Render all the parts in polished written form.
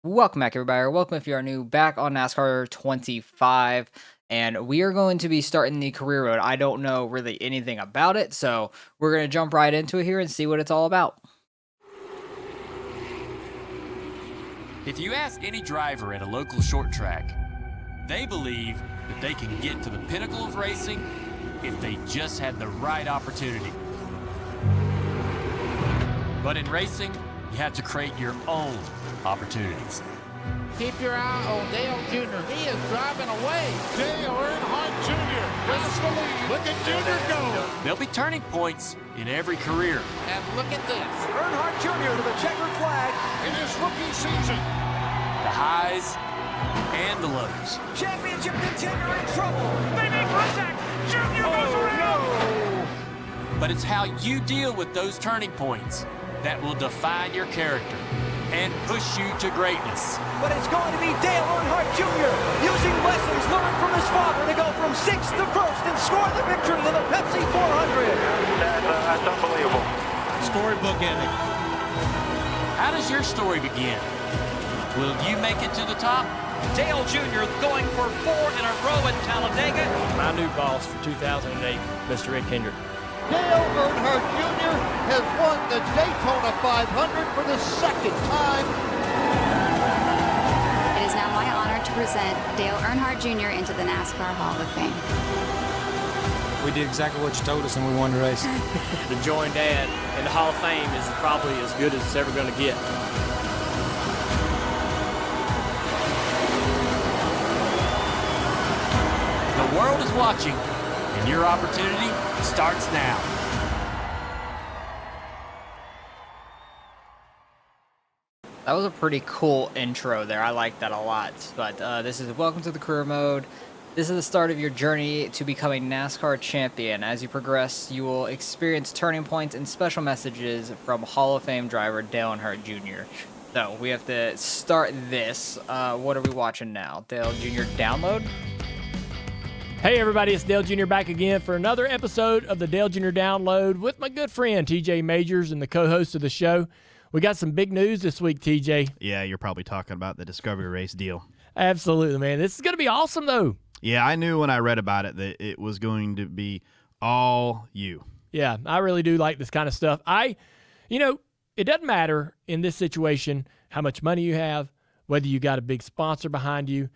Welcome back, everybody, or welcome if you are new back on NASCAR 25. And we are going to be starting the career mode. I don't know really anything about it, so we're going to jump right into it here and see what it's all about. If you ask any driver at a local short track, they believe that they can get to the pinnacle of racing if they just had the right opportunity. But in racing, you have to create your own opportunities. Keep your eye on Dale Jr. He is driving away. Dale Earnhardt Jr. That's the lead. Look at Jr. go. There'll be turning points in every career. And look at this. Earnhardt Jr. to the checkered flag In his rookie season. The highs and the lows. Championship contender in trouble. They make contact. Junior goes around. But it's how you deal with those turning points that will define your character and push you to greatness. But it's going to be Dale Earnhardt Jr. using lessons learned from his father to go from 6th to 1st and score the victory in the Pepsi 400. That's unbelievable. Storybook ending. How does your story begin? Will you make it to the top? Dale Jr. going for 4 in a row at Talladega. My new boss for 2008, Mr. Rick Hendrick. Dale Earnhardt Jr. has won the Daytona 500 for the second time. It is now my honor to present Dale Earnhardt Jr. into the NASCAR Hall of Fame. We did exactly what you told us and we won the race. To join Dad in the Hall of Fame is probably as good as it's ever going to get. The world is watching, and your opportunity starts now. That was a pretty cool intro there. I like that a lot. But this is welcome to the career mode. This is the start of your journey to becoming NASCAR champion. As you progress, you will experience turning points and special messages from Hall of Fame driver Dale Earnhardt Jr. So we have to start this. What are we watching now? Dale Jr. download? Hey everybody, it's Dale Jr. back again for another episode of the Dale Jr. Download with my good friend TJ Majors and the co-host of the show. We got some big news this week, TJ. Yeah, you're probably talking about the Discovery Race deal. Absolutely, man. This is going to be awesome, though. Yeah, I knew when I read about it that it was going to be all you. Yeah, I really do like this kind of stuff. It doesn't matter in this situation how much money you have, whether you got a big sponsor behind you.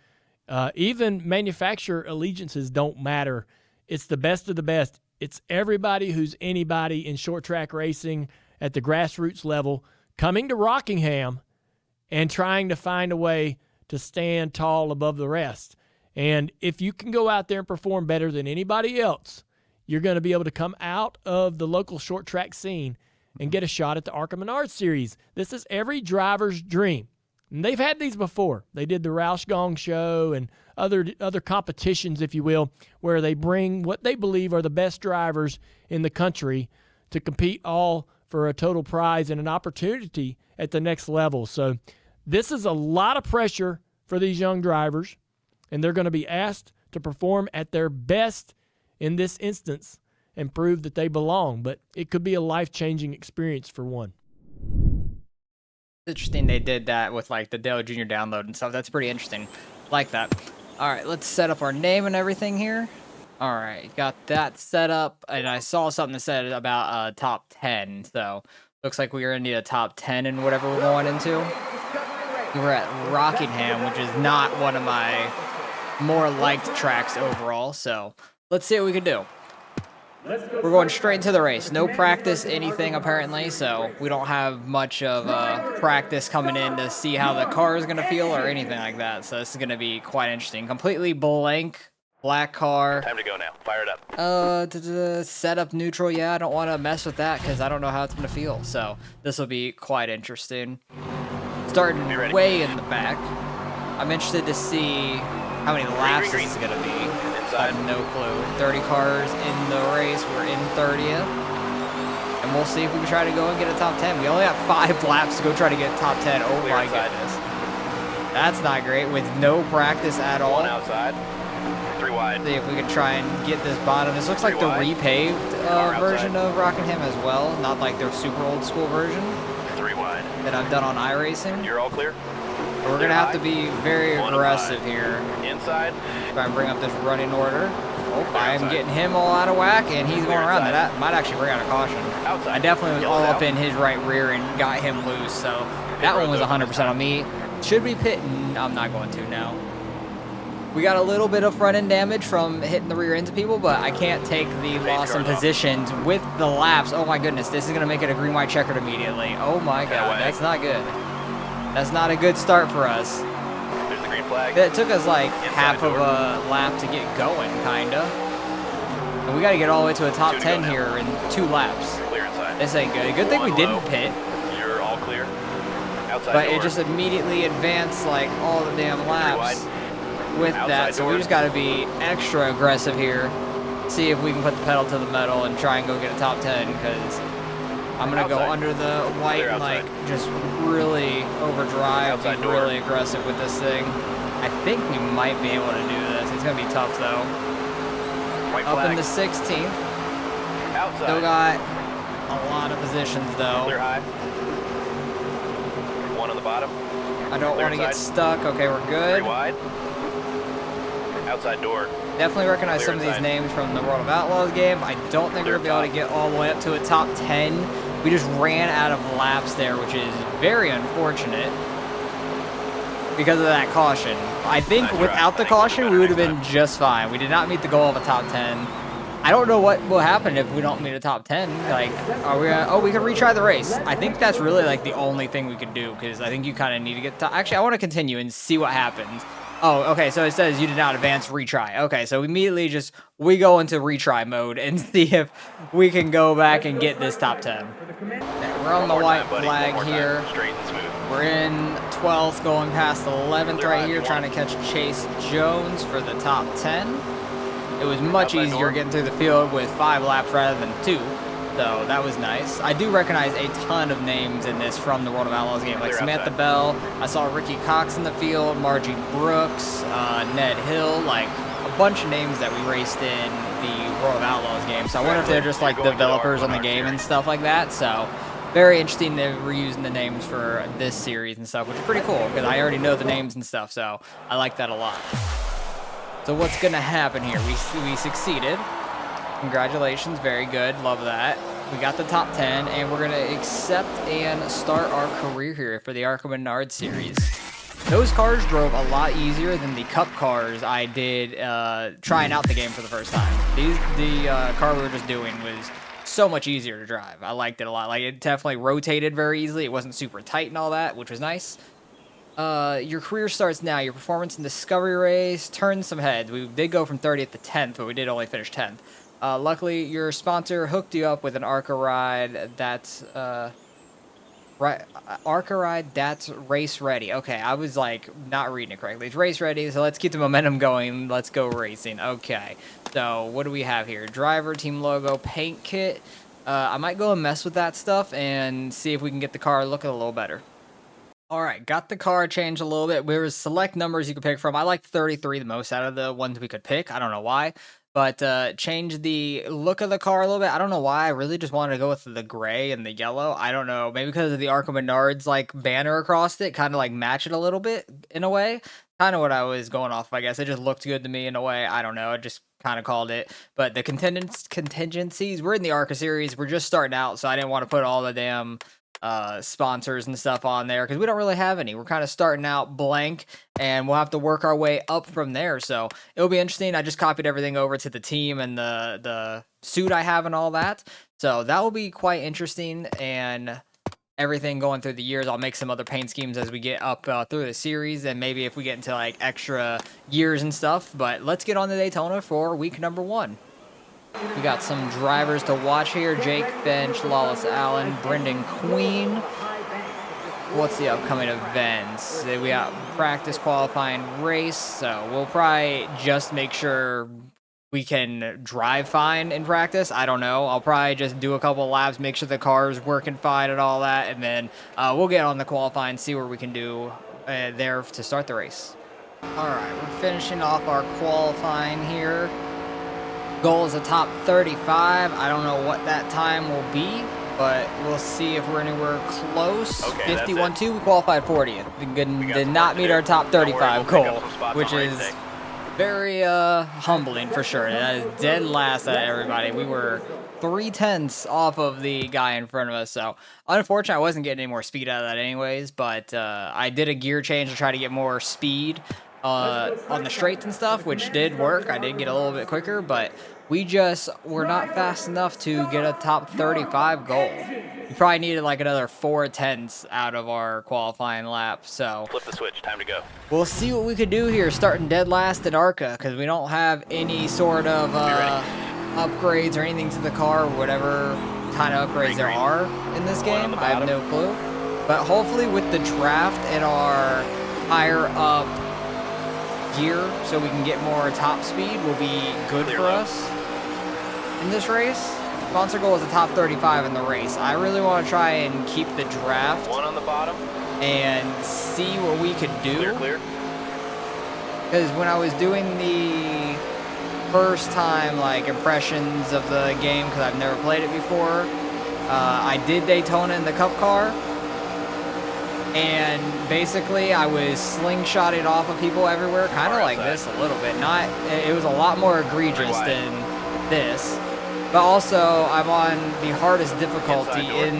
Even manufacturer allegiances don't matter. It's the best of the best. It's everybody who's anybody in short track racing at the grassroots level coming to Rockingham and trying to find a way to stand tall above the rest. And if you can go out there and perform better than anybody else, you're going to be able to come out of the local short track scene and get a shot at the ARCA Menard Series. This is every driver's dream. And they've had these before. They did the Roush Gong Show and other competitions, if you will, where they bring what they believe are the best drivers in the country to compete all for a total prize and an opportunity at the next level. So this is a lot of pressure for these young drivers, and they're going to be asked to perform at their best in this instance and prove that they belong. But it could be a life-changing experience for one. Interesting they did that with like the Dale Jr. download and stuff. That's pretty interesting. Like that. All right, let's set up our name and everything here. All right, got that set up, and I saw something that said about top 10, so looks like we're going to need a top 10 in whatever we're going into. We're at Rockingham, which is not one of my more liked tracks overall, so let's see what we can do. We're going straight into the race. No practice, anything apparently, so we don't have much of practice coming in to see how the car is going to feel or anything like that, so this is going to be quite interesting. Completely blank. Black car. Time to go now. Fire it up. Setup neutral. Yeah, I don't want to mess with that because I don't know how it's going to feel. So this will be quite interesting. Starting way in the back. I'm interested to see how many laps this is going to be. I have no clue. 30 cars in the race. We're in 30th. And we'll see if we can try to go and get a top 10. We only have 5 laps to go try to get top 10. Oh my goodness. That's not great with no practice at all. One outside. 3 wide. See if we can try and get this bottom. This looks like the repaved version of Rockingham as well, not like their super old school version. 3 wide. That I've done on iRacing. You're all clear? We're going to have to be very aggressive here. Inside. Try and bring up this running order. Oh, I am getting him all out of whack, and he's going around. That might actually bring out a caution. I definitely was all up in his right rear and got him loose, so that one was 100% on me. Should we pit? I'm not going to now. We got a little bit of front end damage from hitting the rear ends of people, but I can't take the loss in positions with the laps. Oh my goodness, this is going to make it a green-white checkered immediately. Oh my god, that's not good. That's not a good start for us. There's the green flag. It took us like half of a lap to get going, kinda. And we got to get all the way to a top 10 here in 2 laps. Clear inside. This ain't good. Good thing we didn't pit. You're all clear. Outside but door. It just immediately advanced like all the damn laps with that. So we just got to be extra aggressive here. See if we can put the pedal to the metal and try and go get a top 10, because I'm going to go under the white and like just really overdrive, be really aggressive with this thing. I think we might be able to do this. It's going to be tough though. Up in the 16th. Outside. Still got a lot of positions though. Clear high. One on the bottom. I don't want to get stuck. Okay, we're good. 3 wide. Outside door. Definitely recognize some of these names from the World of Outlaws game. I don't think we're going to be able to get all the way up to a top 10. We just ran out of laps there, which is very unfortunate because of that caution. I think without the caution, we would have been just fine. We did not meet the goal of a top 10. I don't know what will happen if we don't meet a top 10. Like, are we oh, we can retry the race. I think that's really like the only thing we could do, because I think you kind of need to get to, actually, I want to continue and see what happens. Oh, okay, so it says you did not advance, retry. Okay, so immediately we go into retry mode and see if we can go back and get this top 10. We're on the white flag here. Straight and smooth. We're in 12th, going past 11th right here, trying to catch Chase Jones for the top 10. It was much easier getting through the field with 5 laps rather than 2. So that was nice. I do recognize a ton of names in this from the World of Outlaws game, like Samantha Bell. I saw Ricky Cox in the field, Margie Brooks, Ned Hill, like a bunch of names that we raced in the World of Outlaws game. So I wonder if they're just like developers on the game and stuff like that. So very interesting that we're using the names for this series and stuff, which is pretty cool because I already know the names and stuff. So I like that a lot. So what's gonna happen here? We succeeded. Congratulations, very good, love that. We got the top 10, and we're gonna accept and start our career here for the ARCA Menard series. Those cars drove a lot easier than the Cup cars I did trying out the game for the first time. The car we were just doing was so much easier to drive. I liked it a lot. Like, it definitely rotated very easily. It wasn't super tight and all that, which was nice. Your career starts now. Your performance in Discovery Race turned some heads. We did go from 30th to 10th, but we did only finish 10th. Luckily, your sponsor hooked you up with an ARCA ride that's ARCA ride that's race ready. Okay, I was like not reading it correctly. It's race ready, so let's keep the momentum going. Let's go racing. Okay, so what do we have here? Driver, team logo, paint kit. I might go and mess with that stuff and see if we can get the car looking a little better. All right, got the car changed a little bit. There was select numbers you could pick from. I liked 33 the most out of the ones we could pick. I don't know why. But change the look of the car a little bit. I don't know why. I really just wanted to go with the gray and the yellow. I don't know. Maybe because of the ARCA Menards like banner across it, kind of like match it a little bit in a way. Kind of what I was going off of, I guess. It just looked good to me in a way. I don't know. I just kind of called it. But the contingencies, we're in the ARCA series. We're just starting out, so I didn't want to put all the damn sponsors and stuff on there because we don't really have any. We're kind of starting out blank, and we'll have to work our way up from there. So it'll be interesting. I just copied everything over to the team and the suit I have and all that. So that will be quite interesting, and everything going through the years. I'll make some other paint schemes as we get up through the series, and maybe if we get into like extra years and stuff. But let's get on to Daytona for week number 1. We got some drivers to watch here. Jake Bench, Lawless Allen, Brendan Queen. What's the upcoming events? We got practice, qualifying, race. So we'll probably just make sure we can drive fine in practice. I don't know. I'll probably just do a couple laps, make sure the car's working fine and all that. And then we'll get on the qualifying, see what we can do there to start the race. All right, we're finishing off our qualifying here. Goal is a top 35. I don't know what that time will be. but we'll see if we're anywhere close. Okay, that's 51-2, we qualified 40th. We did not meet our top 35 goal, which is very humbling for sure. That is dead last at everybody. We were 0.3 off of the guy in front of us, so unfortunately I wasn't getting any more speed out of that anyways, but I did a gear change to try to get more speed on the straights and stuff, which did work. I did get a little bit quicker, but we just were not fast enough to get a top 35 goal. We probably needed like another 0.4 out of our qualifying lap, so Flip the switch. Time to go. we'll see what we could do here starting dead last at ARCA, because we don't have any sort of upgrades or anything to the car, whatever kind of upgrades there are in this game. I have no clue. But hopefully with the draft and our higher up gear so we can get more top speed will be good for us in this race. Sponsor goal is a top 35 in the race. I really want to try and keep the draft One on the bottom. and see what we could do. Clear. Because when I was doing the first time like impressions of the game, because I've never played it before, I did Daytona in the Cup car, and basically I was slingshotting off of people everywhere, kind of like this a little bit. It was a lot more egregious than this, but also I'm on the hardest difficulty in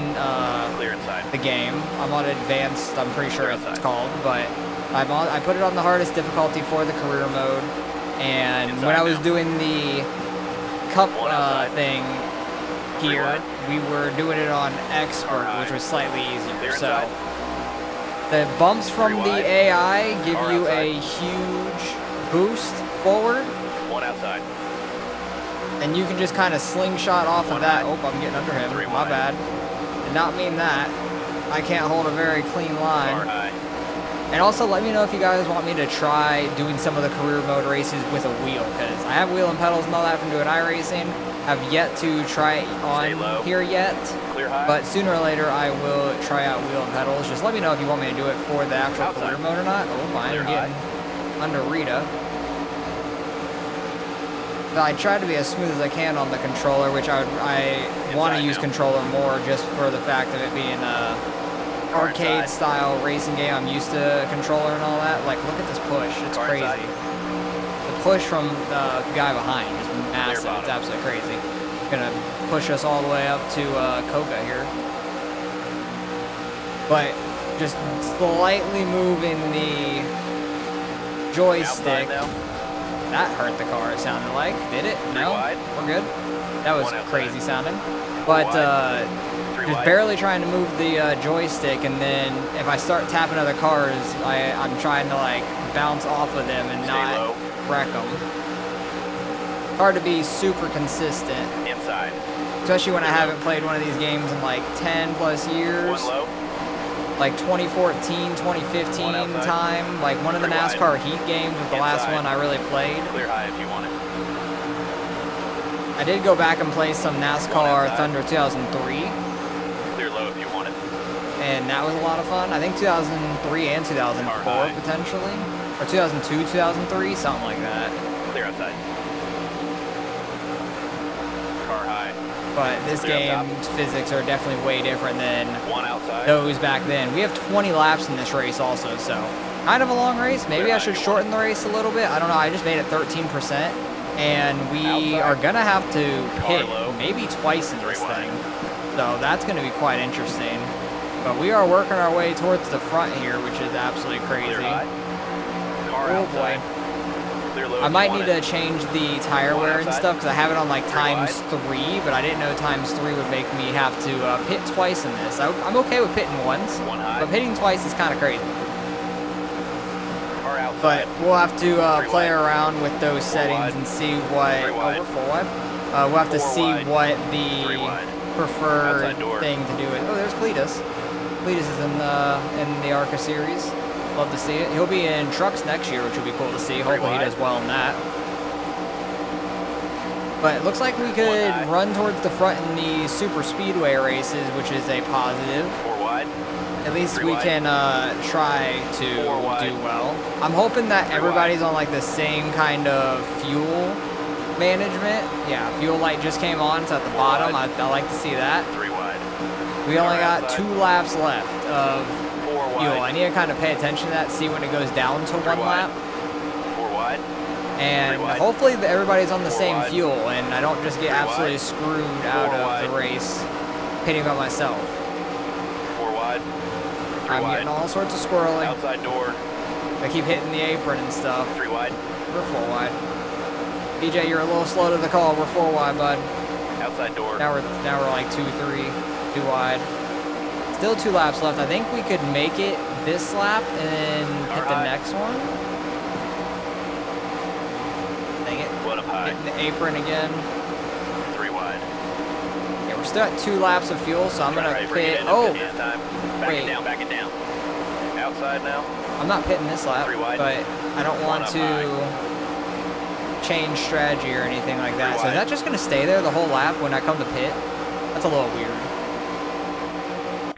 the game. I'm on advanced, I'm pretty sure it's called, but I put it on the hardest difficulty for the career mode. And when I was doing the Cup thing here, we were doing it on Expert, which was slightly easier. So the bumps from the AI give you a huge boost forward. One outside. And you can just kind of slingshot off of that. Oh, I'm getting under him. My bad. Did not mean that. I can't hold a very clean line. And also let me know if you guys want me to try doing some of the career mode races with a wheel, because I have wheel and pedals and all that from doing iRacing. Have yet to try it on here yet, but sooner or later I will try out wheel and pedals. Just let me know if you want me to do it for the actual career mode or not. Oh, I'm getting under Rita. But I try to be as smooth as I can on the controller, which I want to use controller more just for the fact of it being arcade style racing game. I'm used to controller and all that. Like, look at this push. It's crazy. The push from the guy behind is massive. It's absolutely crazy. It's gonna push us all the way up to Koga here. But just slightly moving the joystick. That hurt the car, it sounded like. Did it? No? We're good. That was crazy sounding. But just barely trying to move the joystick, and then if I start tapping other cars, I'm trying to like bounce off of them and not wreck them. Hard to be super consistent. Inside. Especially when I haven't played one of these games in like 10 plus years. One low. Like 2014, 2015 time. Like one of the NASCAR Heat games was the last one I really played. Clear high if you want it. I did go back and play some NASCAR Thunder 2003. Clear low if you want it. And that was a lot of fun. I think 2003 and 2004 potentially. Or 2002, 2003, something like that. Clear outside. Car high. But this game's physics are definitely way different than one outside. Those back then. We have 20 laps in this race also, so kind of a long race. Maybe I should shorten the race a little bit. I don't know. I just made it 13%. And we are going to have to pit maybe twice in this thing. So that's going to be quite interesting. But we are working our way towards the front here, which is absolutely crazy. Oh boy. I might need to change the tire wear and stuff, because I have it on like ×3, but I didn't know ×3 would make me have to pit twice in this. I'm okay with pitting once, but pitting twice is kind of crazy. But we'll have to play around with those settings and see what. Oh, we're full wide. We'll have to see what the preferred thing to do is. Oh, there's Cletus. Cletus is in the ARCA series. Love to see it. He'll be in trucks next year, which will be cool to see. Hopefully he does well in that. But it looks like we could run towards the front in the super speedway races, which is a positive. 4 wide. At least we can try to do well. I'm hoping that everybody's on like the same kind of fuel management. Yeah, fuel light just came on. It's at the bottom. I like to see that. 3 wide. We only got 2 laps left of 4 wide. fuel. I need to kind of pay attention to that, see when it goes down to 1 lap. 4 wide. And 3 wide. hopefully everybody's on the 4 same wide. fuel and I don't just get 3 absolutely wide. screwed out 4 of wide. the race pitting by myself. 4 wide. 3 I'm wide. getting all sorts of squirreling. Outside door. I keep hitting the apron and stuff. 3 wide. We're 4 wide. BJ, you're a little slow to the call. We're 4 wide, bud. Outside door. Now we're like 2-3, 2 wide. Still 2 laps left. I think we could make it this lap and then hit the next one. Dang it. What up high? Hitting the apron again. 3 wide. Yeah, we're still at 2 laps of fuel, so I'm Try gonna right, bring it pit. in, Oh, this time. Back wait. it down, back it down. Outside now. I'm not pitting this lap, 3 wide. but I don't want up to change strategy or anything like that. 3 So is wide. that just gonna stay there the whole lap when I come to pit? That's a little weird.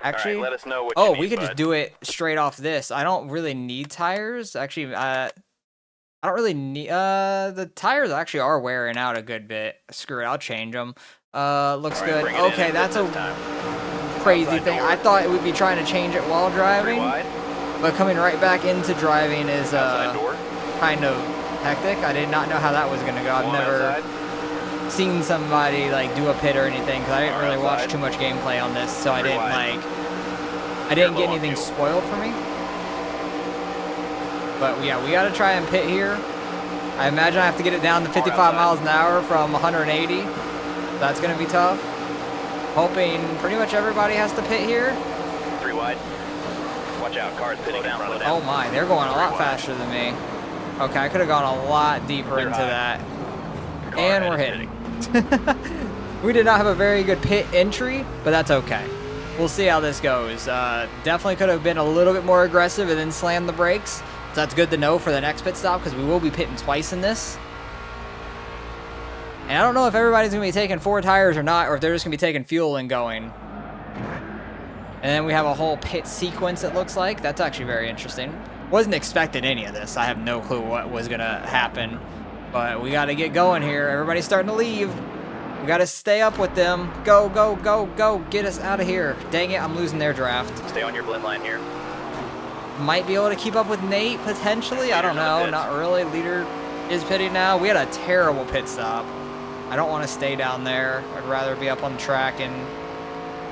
Actually, All right, let us know what you oh, need, we could bud. just do it straight off this. I don't really need tires. Actually, I don't really need. The tires actually are wearing out a good bit. Screw it, I'll change them. Looks All right, good. bring it in Okay, and that's pit a this time. crazy Outside thing. door. I thought it would be trying to change it while 3 driving, wide. but coming right back into driving is Outside door. kind of hectic. I did not know how that was gonna go. I've One never outside. seen somebody like do a pit or anything because I didn't Car really watch outside. too much gameplay on this, so I 3 didn't wide. I didn't low get on anything fuel. spoiled for me. But yeah, we got to try and pit here. I imagine I have to get it down to 55 outside. miles an hour from 180. That's gonna be tough. Hoping pretty much everybody has to pit here. 3 wide. Watch out, cars pitting in front of them. Oh my, they're going a 3 lot wide. faster than me. Okay, I could have gone a lot deeper Clear into high. that. Car And ahead we're is hitting. We did not have a very good pit entry, but that's okay. We'll see how this goes. Definitely could have been a little bit more aggressive and then slammed the brakes. So that's good to know for the next pit stop because we will be pitting twice in this. And I don't know if everybody's going to be taking 4 tires or not, or if they're just going to be taking fuel and going. And then we have a whole pit sequence, it looks like. That's actually very interesting. Wasn't expecting any of this. I have no clue what was going to happen. But we got to get going here. Everybody's starting to leave. We got to stay up with them. Go, go, go, go. Get us out of here. Dang it, I'm losing their draft. Stay on your blend line here. Might be able to keep up with Nate, potentially. I don't Leader's on know. the Not really. Leader is pitting now. We had a terrible pit stop. I don't want to stay down there. I'd rather be up on the track and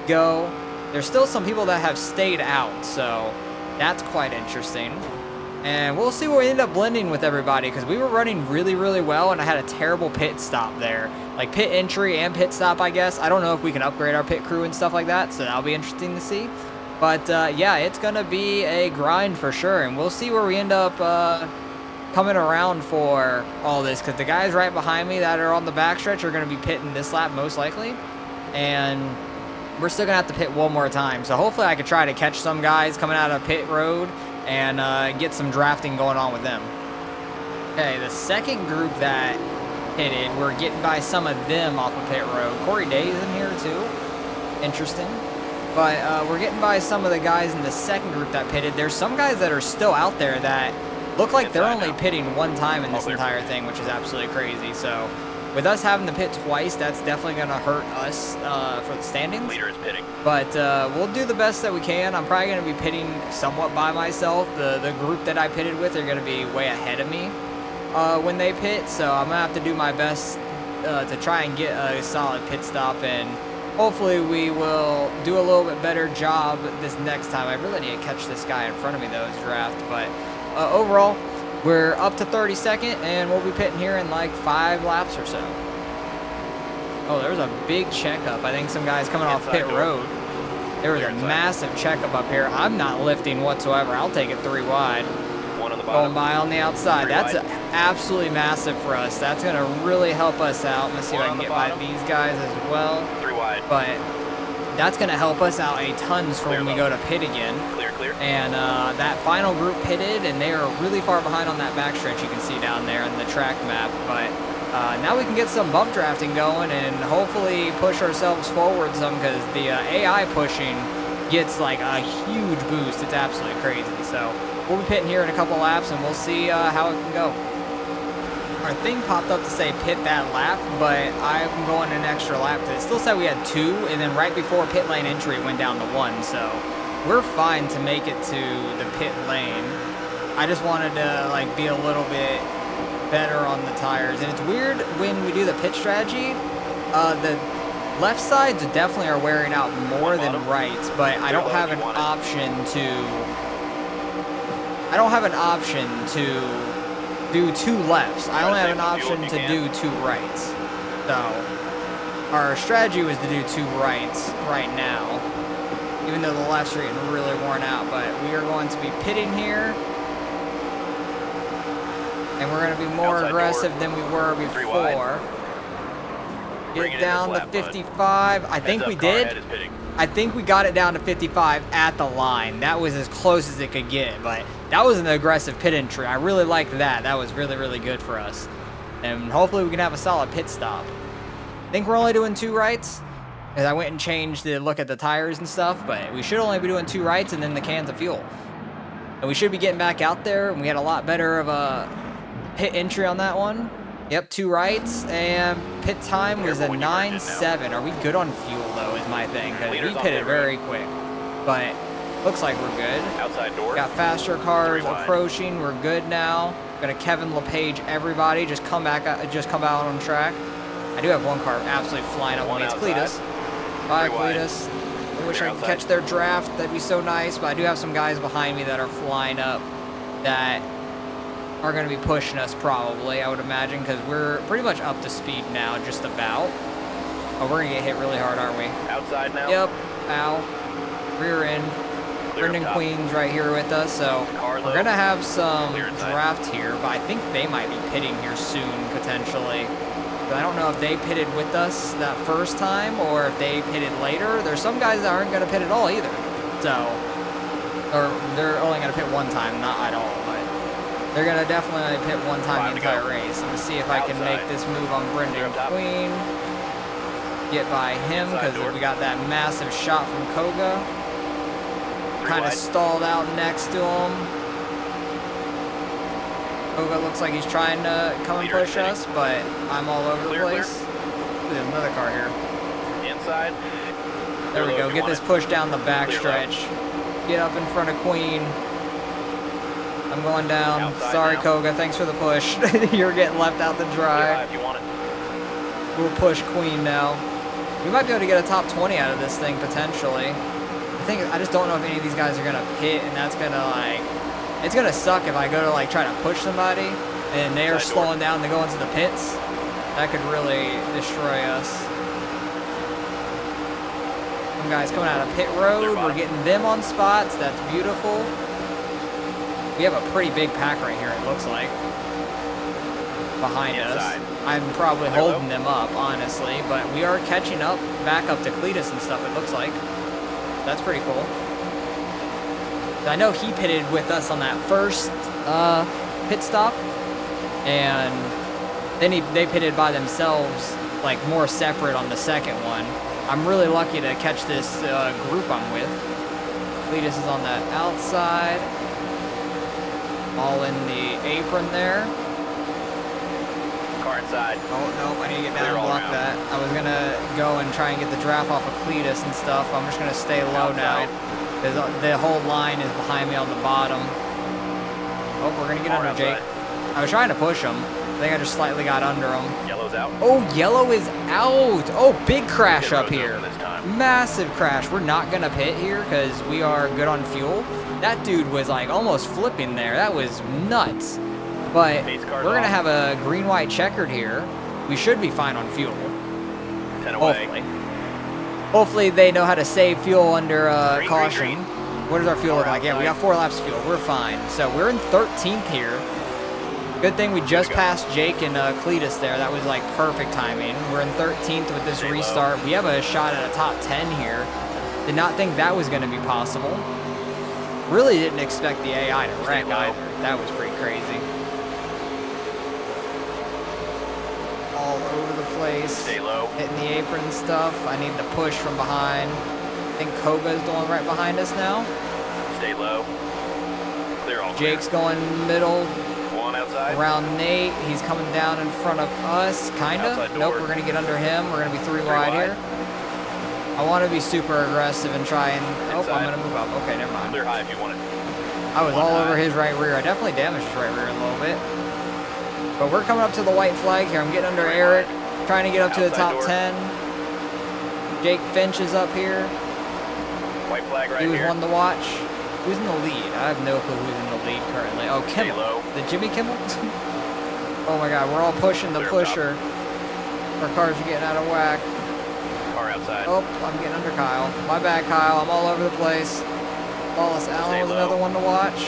go. There's still some people that have stayed out, so that's quite interesting. And we'll see where we end up blending with everybody because we were running really, really well, and I had a terrible pit stop there. Like pit entry and pit stop, I guess. I don't know if we can upgrade our pit crew and stuff like that, so that'll be interesting to see. But yeah, it's going to be a grind for sure, and we'll see where we end up coming around for all this because the guys right behind me that are on the backstretch are going to be pitting this lap most likely. And we're still going to have to pit one more time. So hopefully I could try to catch some guys coming out of pit road and get some drafting going on with them. Okay, the second group that pitted, we're getting by some of them off of pit road. Corey Day is in here too. Interesting. But we're getting by some of the guys in the second group that pitted. There's some guys that are still out there that look like they're only pitting one time in this entire thing, which is absolutely crazy. So with us having to pit twice, that's definitely going to hurt us for the standings. Leader is pitting. But we'll do the best that we can. I'm probably going to be pitting somewhat by myself. The group that I pitted with are going to be way ahead of me when they pit. So I'm going to have to do my best to try and get a solid pit stop. And hopefully we will do a little bit better job this next time. I really need to catch this guy in front of me, though, his draft. But overall, we're up to 32nd, and we'll be pitting here in like 5 laps or so. Oh, there's a big checkup. I think some guys coming off pit road. There was a massive checkup up here. I'm not lifting whatsoever. I'll take it 3 wide. One on the Going bottom. by on the outside. That's absolutely massive for us. That's going to really help us out. Let's see if I can get by these guys as well. 3 wide. But that's going to help us out a tons for when we go to pit again. Clear, clear. And that final group pitted, and they are really far behind on that backstretch you can see down there on the track map. But now we can get some bump drafting going and hopefully push ourselves forward some because the AI pushing gets like a huge boost. It's absolutely crazy. So we'll be pitting here in a couple laps, and we'll see how it can go. our thing popped up to say pit that lap, but I'm going an extra lap because it still said we had 2, and then right before pit lane entry it went down to 1, so we're fine to make it to the pit lane. I just wanted to like be a little bit better on the tires, and it's weird when we do the pit strategy, the left sides definitely are wearing out more than rights, but I don't have an option to do 2 lefts. I only have an option to do 2 rights. So our strategy was to do 2 rights right now, even though the lefts are getting really worn out. But we are going to be pitting here, and we're going to be more aggressive than we were before. Get down to 55. I think we did. I think we got it down to 55 at the line. That was as close as it could get, but that was an aggressive pit entry. I really liked that. That was really, really good for us. And hopefully we can have a solid pit stop. I think we're only doing 2 rights, because I went and changed the look at the tires and stuff, but we should only be doing 2 rights and then the cans of fuel. And we should be getting back out there, and we had a lot better of a pit entry on that one. Yep, 2 rights, and pit time was a 9.7. Are we good on fuel, though, is my thing, because we pitted very quick. But looks like we're good. Outside door. Got faster cars approaching. We're good now. Gonna Kevin LePage everybody. Just come out on track. I do have one car absolutely flying up on me. It's Cletus. Bye, Cletus. I wish I could catch their draft. That'd be so nice, but I do have some guys behind me that are flying up that are going to be pushing us probably, I would imagine, because we're pretty much up to speed now, just about. Oh, we're going to get hit really hard, aren't we? Outside now? Yep. Ow. Rear end. Brendan Queen's right here with us, so we're going to have some draft here, but I think they might be pitting here soon, potentially. But I don't know if they pitted with us that first time or if they pitted later. There's some guys that aren't going to pit at all either. So, or they're only going to pit one time, not at all, but they're going to definitely only pit one time the entire race. I'm going to see if I can make this move on Brendan Queen. Get by him, because we got that massive shot from Koga. Kind of stalled out next to him. Koga looks like he's trying to come and push us, but I'm all over the place. There's another car here. Inside. There we go. Get this push down the backstretch. Get up in front of Queen. I'm going down. Sorry, Koga. Thanks for the push. You're getting left out to dry. We'll push Queen now. We might be able to get a top 20 out of this thing, potentially. I just don't know if any of these guys are going to pit, and that's going to, like, it's going to suck if I go to, like, try to push somebody, and they are slowing down to go into the pits. That could really destroy us. Some guys coming out of pit road. We're getting them on spots. That's beautiful. We have a pretty big pack right here, it looks like, behind us. I'm probably holding them up, honestly, but we are catching up, back up to Cletus and stuff, it looks like. That's pretty cool. I know he pitted with us on that first pit stop, and then they pitted by themselves, like more separate on the second one. I'm really lucky to catch this group I'm with. Cletus is on that outside, all in the apron there. Car inside. Oh, no, I need to get down and block that. I was going to go and try and get the draft off of Cletus and stuff. I'm just going to stay low now, because the whole line is behind me on the bottom. Oh, we're going to get under Jake. I was trying to push him. I think I just slightly got under him. Yellow's out. Oh, yellow is out. Oh, big crash up here. Massive crash. We're not going to pit here because we are good on fuel. That dude was like almost flipping there. That was nuts. But we're going to have a green-white checkered here. We should be fine on fuel. 10 away. Hopefully. Hopefully they know how to save fuel under caution. What does our fuel look like? Yeah, we got 4 laps of fuel. We're fine. So we're in 13th here. Good thing we just passed Jake and Cletus there. That was like perfect timing. We're in 13th with this restart. We have a shot at a top 10 here. Did not think that was going to be possible. Really didn't expect the AI to wreck either. That was pretty crazy. All over the place. Stay low. Hitting the apron and stuff. I need the push from behind. I think Koga's the one right behind us now. Stay low. Clear all. Jake's going middle. on outside. Around Nate. He's coming down in front of us, kind of. Nope, we're going to get under him. We're going to be three wide here. I want to be super aggressive and try and... Oh, I'm going to move up. Okay, never mind. Clear high if you want it. I was all over his right rear. I definitely damaged his right rear a little bit. But we're coming up to the white flag here. I'm getting under Eric, trying to get up to the top 10. Jake Finch is up here. White flag right here. He was here. one to watch. Who's in the lead? I have no clue who's in the lead currently. Oh, Kimmel. The Jimmy Kimmel? Oh my God, we're all pushing the pusher. Our cars are getting out of whack. Car outside. Oh, I'm getting under Kyle. My bad, Kyle. I'm all over the place. Wallace Allen was another one to watch.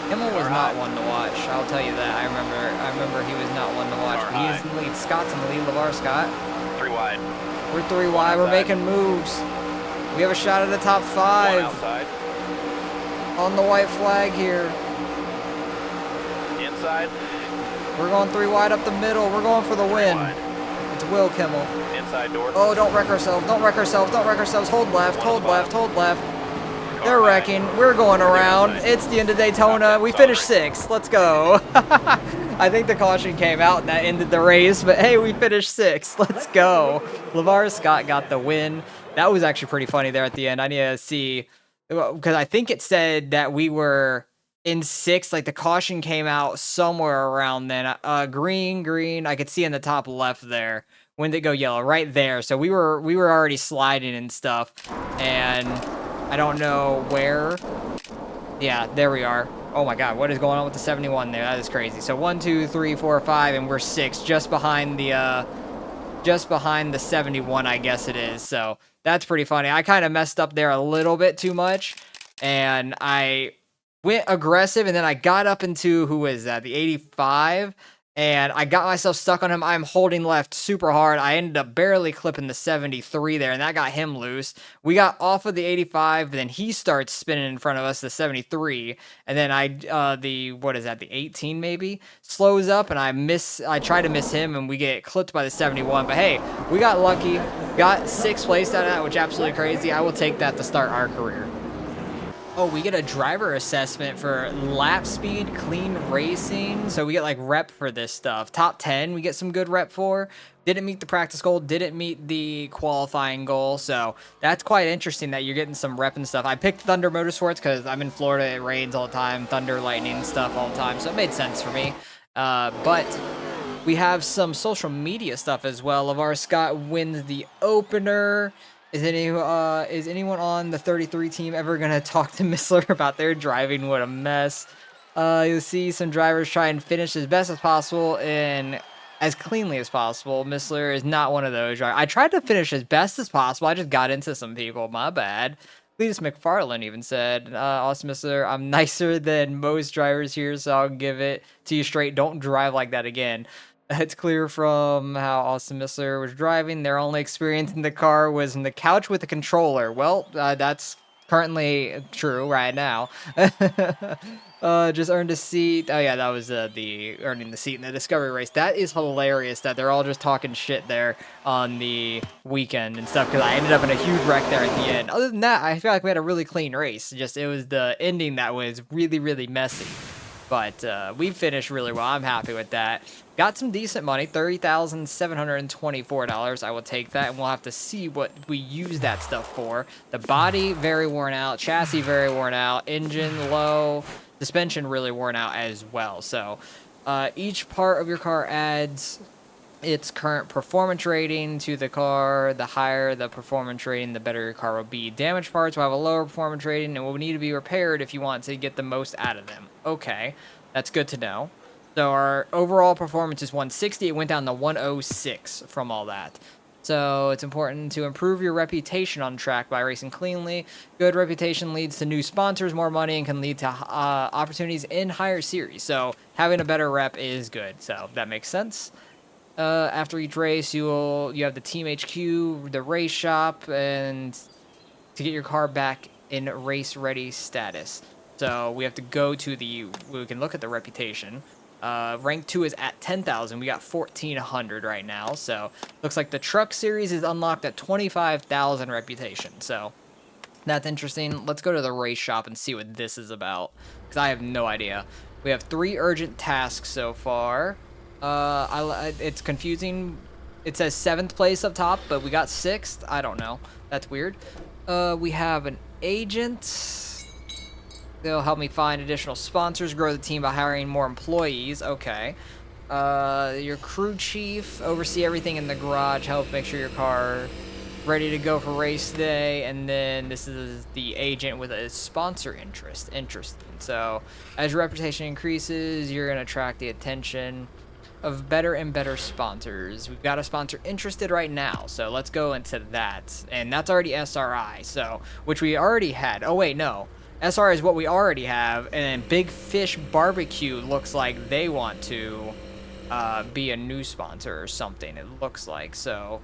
Kimmel was not one to watch. I'll tell you that. I remember he was not one to watch. But he is in the lead. Scott's in the lead. LeVar Scott. Three wide. We're three wide. We're making moves. We have a shot at the top 5. One outside. On the white flag here. Inside. We're going three wide up the middle. We're going for the win. It's Will Kimmel. Inside door. Oh, don't wreck ourselves. Don't wreck ourselves. Don't wreck ourselves. Hold left. Hold left. Hold left. They're wrecking. We're going around. It's the end of Daytona. We finished 6th. Let's go. I think the caution came out and that ended the race, but hey, we finished 6th. Let's go. LeVar Scott got the win. That was actually pretty funny there at the end. I need to see, because I think it said that we were in 6th. Like the caution came out somewhere around then. Green. I could see in the top left there. When did it go yellow? Right there. So we were already sliding and stuff, and I don't know where. Yeah, there we are. Oh my God, what is going on with the 71 there? That is crazy. So 1, 2, 3, 4, 5, and we're 6, just behind the 71, I guess it is. So that's pretty funny. I kind of messed up there a little bit too much, and I went aggressive, and then I got up into, who is that? The 85. And I got myself stuck on him. I'm holding left super hard. I ended up barely clipping the 73 there, and that got him loose. We got off of the 85, but then he starts spinning in front of us, the 73. And then the 18 maybe, slows up, and I try to miss him, and we get clipped by the 71. But hey, we got lucky. Got 6th place out of that, which is absolutely crazy. I will take that to start our career. Oh, we get a driver assessment for lap speed, clean racing. So we get like rep for this stuff. Top 10, we get some good rep for. Didn't meet the practice goal, didn't meet the qualifying goal. So that's quite interesting that you're getting some rep and stuff. I picked Thunder Motorsports because I'm in Florida. It rains all the time, thunder, lightning, and stuff all the time. So it made sense for me. But we have some social media stuff as well. LeVar Scott wins the opener. Is anyone on the 33 team ever going to talk to Missler about their driving? What a mess. You'll see some drivers try and finish as best as possible and as cleanly as possible. Missler is not one of those. I tried to finish as best as possible. I just got into some people. My bad. Cletus McFarland even said, Austin Missler, I'm nicer than most drivers here, so I'll give it to you straight. Don't drive like that again. It's clear from how Austin Missler was driving. Their only experience in the car was in the couch with the controller. Well, that's currently true right now. Just earned a seat. Oh yeah, that was the earning the seat in the Discovery race. That is hilarious that they're all just talking shit there on the weekend and stuff, because I ended up in a huge wreck there at the end. Other than that, I feel like we had a really clean race. Just it was the ending that was really, really messy. But we finished really well. I'm happy with that. Got some decent money, $30,724. I will take that, and we'll have to see what we use that stuff for. The body, very worn out. Chassis, very worn out. Engine, low. Suspension, really worn out as well. So each part of your car adds its current performance rating to the car. The higher the performance rating, the better your car will be. Damaged parts will have a lower performance rating and will need to be repaired if you want to get the most out of them. Okay, that's good to know. So our overall performance is 160. It went down to 106 from all that. So it's important to improve your reputation on track by racing cleanly. Good reputation leads to new sponsors, more money, and can lead to opportunities in higher series. So having a better rep is good. So that makes sense. After each race, you have the Team HQ, the race shop, and to get your car back in race ready status. So we have to go to we can look at the reputation. Rank 2 is at 10,000. We got 1,400 right now. So looks like the truck series is unlocked at 25,000 reputation. So that's interesting. Let's go to the race shop and see what this is about, because I have no idea. We have 3 urgent tasks so far. It's confusing. It says 7th place up top, but we got 6th. I don't know. That's weird. We have an agent. They'll help me find additional sponsors, grow the team by hiring more employees. Okay. Your crew chief, oversee everything in the garage, help make sure your car ready to go for race day. And then this is the agent with a sponsor interest. Interesting. So as your reputation increases, you're going to attract the attention of better and better sponsors. We've got a sponsor interested right now, so let's go into that. And that's already SRI, so which we already had. Oh wait, no. SRI is what we already have, and then Big Fish Barbecue looks like they want to be a new sponsor or something, it looks like. So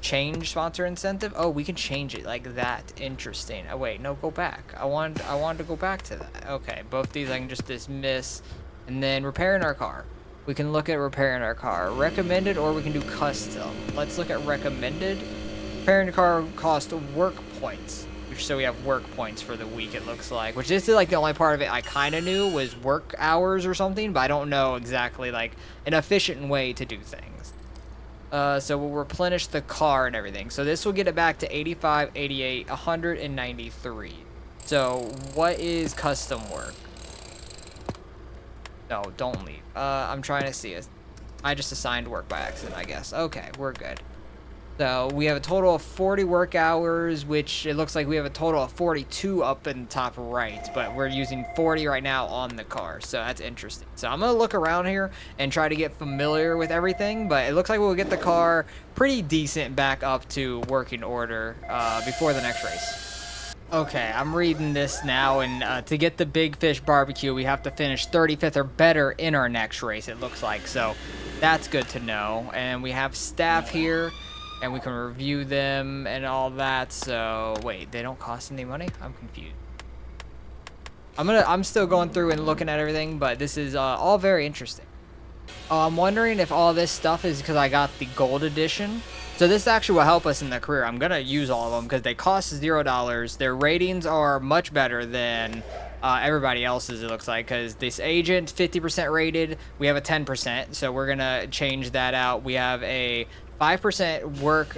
change sponsor incentive. Oh, we can change it like that. Interesting. Oh wait, no, go back. I wanted to go back to that. Okay, both these I can just dismiss. And then repairing our car. We can look at repairing our car. Recommended, or we can do custom. Let's look at recommended. Repairing the car costs work points. So we have work points for the week, it looks like. Which this is like the only part of it I kind of knew was work hours or something. But I don't know exactly like an efficient way to do things. So we'll replenish the car and everything. So this will get it back to 85, 88, 193. So what is custom work? No, don't leave. I'm trying to see it. I just assigned work by accident, I guess. Okay, we're good. So we have a total of 40 work hours, which it looks like we have a total of 42 up in the top right, but we're using 40 right now on the car, so that's interesting. So I'm going to look around here and try to get familiar with everything, but it looks like we'll get the car pretty decent back up to working order before the next race. Okay, I'm reading this now, and to get the Big Fish Barbecue, we have to finish 35th or better in our next race, it looks like. So that's good to know. And we have staff here, and we can review them and all that. So wait, they don't cost any money? I'm confused. I'm still going through and looking at everything, but this is all very interesting. I'm wondering if all this stuff is because I got the gold edition. So this actually will help us in the career. I'm going to use all of them because they cost $0. Their ratings are much better than everybody else's, it looks like, because this agent, 50% rated, we have a 10%. So we're going to change that out. We have a 5% work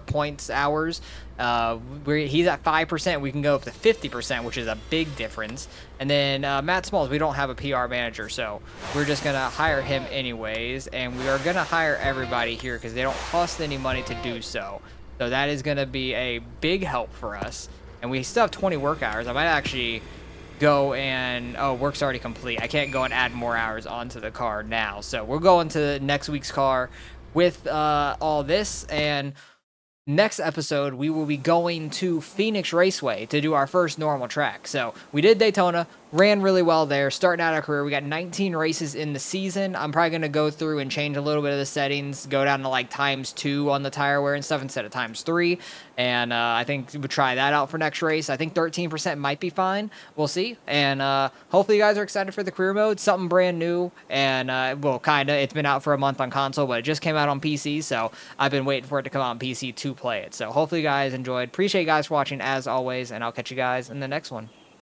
points hours. He's at 5%. We can go up to 50%, which is a big difference. And then Matt Smalls, we don't have a PR manager, so we're just gonna hire him anyways. And we are gonna hire everybody here because they don't cost any money to do so. So that is gonna be a big help for us. And we still have 20 work hours. I might actually go and work's already complete. I can't go and add more hours onto the car now. So we're going to next week's car with all this, and next episode we will be going to Phoenix Raceway to do our first normal track. So we did Daytona, ran really well there, starting out our career. We got 19 races in the season. I'm probably going to go through and change a little bit of the settings, go down to like ×2 on the tire wear and stuff instead of ×3. And I think we'll try that out for next race. I think 13% might be fine. We'll see. And hopefully you guys are excited for the career mode. Something brand new. And well, kind of. It's been out for a month on console, but it just came out on PC. So I've been waiting for it to come out on PC to play it. So hopefully you guys enjoyed. Appreciate you guys for watching as always. And I'll catch you guys in the next one.